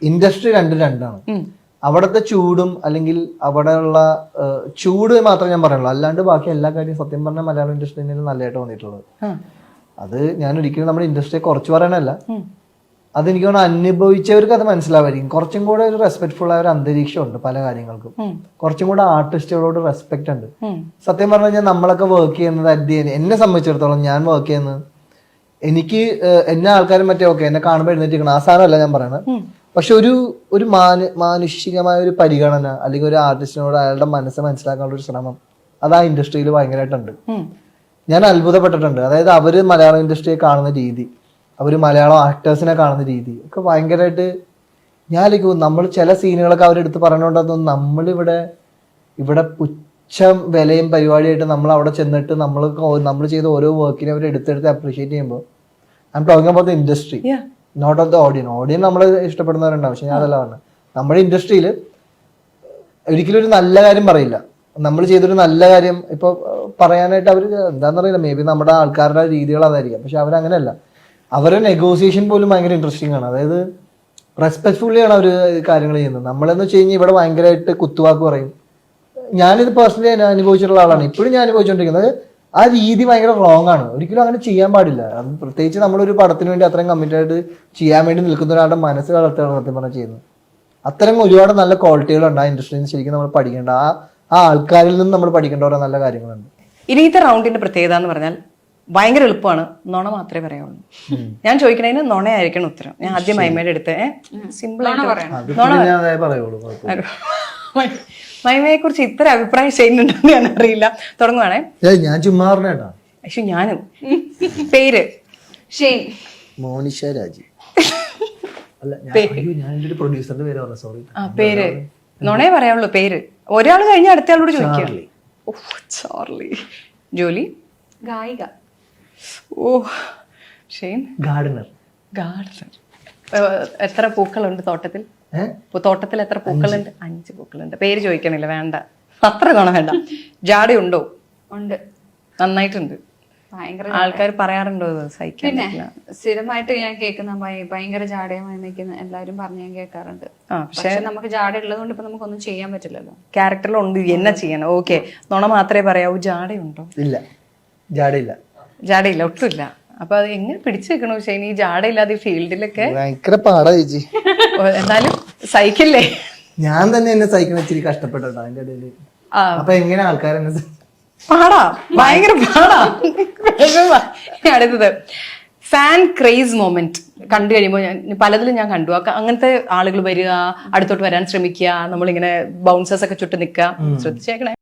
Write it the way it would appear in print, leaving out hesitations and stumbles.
Industry രണ്ടാണ്. അവിടുത്തെ ചൂടും അല്ലെങ്കിൽ അവിടെയുള്ള ചൂട് മാത്രമേ ഞാൻ പറയുള്ളൂ, അല്ലാണ്ട് ബാക്കി എല്ലാ കാര്യവും സത്യം പറഞ്ഞാൽ മലയാളം ഇൻഡസ്ട്രിയിൽ നല്ലതായിട്ട് തോന്നിയിട്ടുള്ളത്. അത് ഞാൻ ഒരിക്കലും നമ്മുടെ ഇൻഡസ്ട്രിയെ കുറച്ച് പറയാനല്ല, അതെനിക്ക് തോന്നുന്നു അനുഭവിച്ചവർക്ക് അത് മനസ്സിലാവായിരിക്കും. കുറച്ചും കൂടെ ഒരു റെസ്പെക്ട്ഫുൾ ആയ ഒരു അന്തരീക്ഷം ഉണ്ട് പല കാര്യങ്ങൾക്കും, കുറച്ചും കൂടെ ആർട്ടിസ്റ്റുകളോട് റെസ്പെക്ട് ഉണ്ട്. സത്യം പറഞ്ഞു കഴിഞ്ഞാൽ നമ്മളൊക്കെ വർക്ക് ചെയ്യുന്നത് എന്നെ സംബന്ധിച്ചിടത്തോളം, ഞാൻ വർക്ക് ചെയ്യുന്നത്, എനിക്ക് എന്നെ ആൾക്കാരും മറ്റേ ഓക്കെ എന്നെ കാണുമ്പോൾ എഴുന്നേറ്റിരിക്കണം ആ സാധനമല്ല ഞാൻ പറയുന്നത്. പക്ഷെ ഒരു മാനുഷികമായ ഒരു പരിഗണന അല്ലെങ്കിൽ ഒരു ആർട്ടിസ്റ്റിനോട് അയാളുടെ മനസ്സ് മനസ്സിലാക്കാനുള്ള ഒരു ശ്രമം അത് ആ ഇൻഡസ്ട്രിയിൽ ഭയങ്കരമായിട്ടുണ്ട്. ഞാൻ അത്ഭുതപ്പെട്ടിട്ടുണ്ട്. അതായത് അവര് മലയാളം ഇൻഡസ്ട്രിയെ കാണുന്ന രീതി, അവര് മലയാളം ആക്ടേഴ്സിനെ കാണുന്ന രീതി ഒക്കെ ഭയങ്കരമായിട്ട് ഞാൻ നമ്മൾ ചില സീനുകളൊക്കെ അവരെടുത്ത് പറഞ്ഞുകൊണ്ടൊന്നും നമ്മളിവിടെ പുച്ഛം വിലയും പരിപാടിയായിട്ട് നമ്മൾ അവിടെ ചെന്നിട്ട് നമ്മൾ ചെയ്ത ഓരോ വർക്കിനെ അവർ എടുത്തെടുത്ത് അപ്രീഷിയേറ്റ് ചെയ്യുമ്പോൾ I am talking about the industry, not of the audience നമ്മൾ ഇഷ്ടപ്പെടുന്നവരുണ്ടാവും. പക്ഷെ ഞാൻ അതല്ല പറഞ്ഞത്, നമ്മുടെ ഇൻഡസ്ട്രിയിൽ ഒരിക്കലും ഒരു നല്ല കാര്യം പറയില്ല. നമ്മൾ ചെയ്തൊരു നല്ല കാര്യം ഇപ്പൊ പറയാനായിട്ട് അവർ എന്താണെന്നറിയില്ല, മേ ബി നമ്മുടെ ആൾക്കാരുടെ രീതികൾ അതായിരിക്കാം. പക്ഷെ അവരങ്ങനെയല്ല, അവരുടെ നെഗോസിയേഷൻ പോലും ഭയങ്കര ഇൻട്രസ്റ്റിംഗ് ആണ്. അതായത് റെസ്പെക്ട്ഫുള്ളി ആണ് അവർ കാര്യങ്ങൾ ചെയ്യുന്നത്. നമ്മളെന്ന് വെച്ച് കഴിഞ്ഞാൽ ഇവിടെ ഭയങ്കരമായിട്ട് കുത്തുവാക്ക് പറയും. ഞാനിത് പേഴ്സണലി അനുഭവിച്ചിട്ടുള്ള ആളാണ്, ഇപ്പോഴും ഞാൻ അനുഭവിച്ചുകൊണ്ടിരിക്കുന്നത്. ആ രീതി ഭയങ്കര റോങ് ആണ്, ഒരിക്കലും അങ്ങനെ ചെയ്യാൻ പാടില്ല. പ്രത്യേകിച്ച് നമ്മളൊരു പടത്തിന് വേണ്ടി അത്രയും കമ്മിറ്റഡ് ആയിട്ട് ചെയ്യാൻ വേണ്ടി നിൽക്കുന്ന ഒരാളുടെ മനസ്സ് കളർത്താണ് സത്യം പറഞ്ഞാൽ ചെയ്യുന്നത്. അത്തരം ഒരുപാട് നല്ല ക്വാളിറ്റികളുണ്ട് ആ ഇൻഡസ്ട്രിയിൽ. ശരിക്കും നമ്മൾ പഠിക്കേണ്ട ആ ആൾക്കാരിൽ നിന്ന് നമ്മൾ പഠിക്കേണ്ട ഓരോ നല്ല കാര്യങ്ങളുണ്ട്. ഇനിയത്തെ റൗണ്ടിന്റെ പ്രത്യേകത എന്ന് പറഞ്ഞാൽ ഭയങ്കര എളുപ്പമാണ്, നുണ മാത്രമേ പറയാവുള്ളൂ. ഞാൻ ചോദിക്കണതിന് നുണയായിരിക്കണം ഉത്തരം. ഞാൻ ആദ്യം മൈമയുടെ അടുത്ത് സിമ്പിൾ ആയിട്ട് മൈമയെ കുറിച്ച് ഇത്ര അഭിപ്രായം ചെയ്യുന്നുണ്ടെന്ന് ഞാൻ അറിയില്ല. തുടങ്ങുവാണേ. ഞാൻ ചുമ്മാ പറഞ്ഞേട്ടാ. പക്ഷെ ഞാനും പേര് മോനിഷ രാജി. പ്രൊഡ്യൂസറിന്റെ പേര് പറഞ്ഞു, സോറി. പേര് നുണയെ പറയാവുള്ളൂ. പേര് ഒരാൾ കഴിഞ്ഞ അടുത്ത ആളോട് ചോദിക്കാം. ചാർലി. ജോലി ഗായിക. ഓ ഷെയ്ൻ ഗാർഡനർ. എത്ര പൂക്കളുണ്ട് തോട്ടത്തിൽ? തോട്ടത്തിൽ എത്ര പൂക്കളുണ്ട്? 5 പൂക്കളുണ്ട്. പേര് ചോദിക്കണില്ല, വേണ്ട, അത്ര കാണാൻ വേണ്ട. ജാടയുണ്ടോ? ഉണ്ട്, നന്നായിട്ടുണ്ട്. ഭയങ്കര ആൾക്കാർ പറയാറുണ്ടോ സഹിക്കാൻ? പിന്നെ സ്ഥിരമായിട്ട് ഞാൻ കേൾക്കുന്ന ഭയങ്കര ജാടയുമായി നിൽക്കുന്ന എല്ലാവരും പറഞ്ഞ് ഞാൻ കേൾക്കാറുണ്ട്. പക്ഷെ നമുക്ക് ജാട ഉള്ളതുകൊണ്ട് ഇപ്പൊ നമുക്കൊന്നും ചെയ്യാൻ പറ്റില്ലല്ലോ. ക്യാരക്ടറിലുണ്ട്, എന്നാ ചെയ്യണം? ഓക്കെ, നുണ മാത്രമേ പറയാവൂ. ജാടയുണ്ടോ? ഇല്ല, ജാടയില്ല. ജാടയില്ല, ഒട്ടുമില്ല. അപ്പൊ അത് എങ്ങനെ പിടിച്ചു വെക്കണോ ഷൈൻ ഈ ജാടയില്ലാതെ ഫീൽഡിലൊക്കെ? ഭയങ്കര പാടാ ചേച്ചി. എന്നാലും സഹിക്കില്ലേ? ഞാൻ തന്നെ എന്നെ സഹിക്കണ ഇച്ചിരി കഷ്ടപ്പെട്ടോ അതിന്റെ ഇടയില്. അപ്പൊ എങ്ങനെ ആൾക്കാരെന്നെ പാടാ, ഭയങ്കര പാടാ. അടുത്തത് ഫാൻ ക്രേസ് മൊമെന്റ് കണ്ടു കഴിയുമ്പോൾ പലതിലും ഞാൻ കണ്ടു. അങ്ങനത്തെ ആളുകൾ വരിക, അടുത്തോട്ട് വരാൻ ശ്രമിക്കുക, നമ്മളിങ്ങനെ ബൗൺസേഴ്സ് ഒക്കെ ചുട്ട് നിൽക്കുക. ശ്രദ്ധിച്ചേക്കണേ.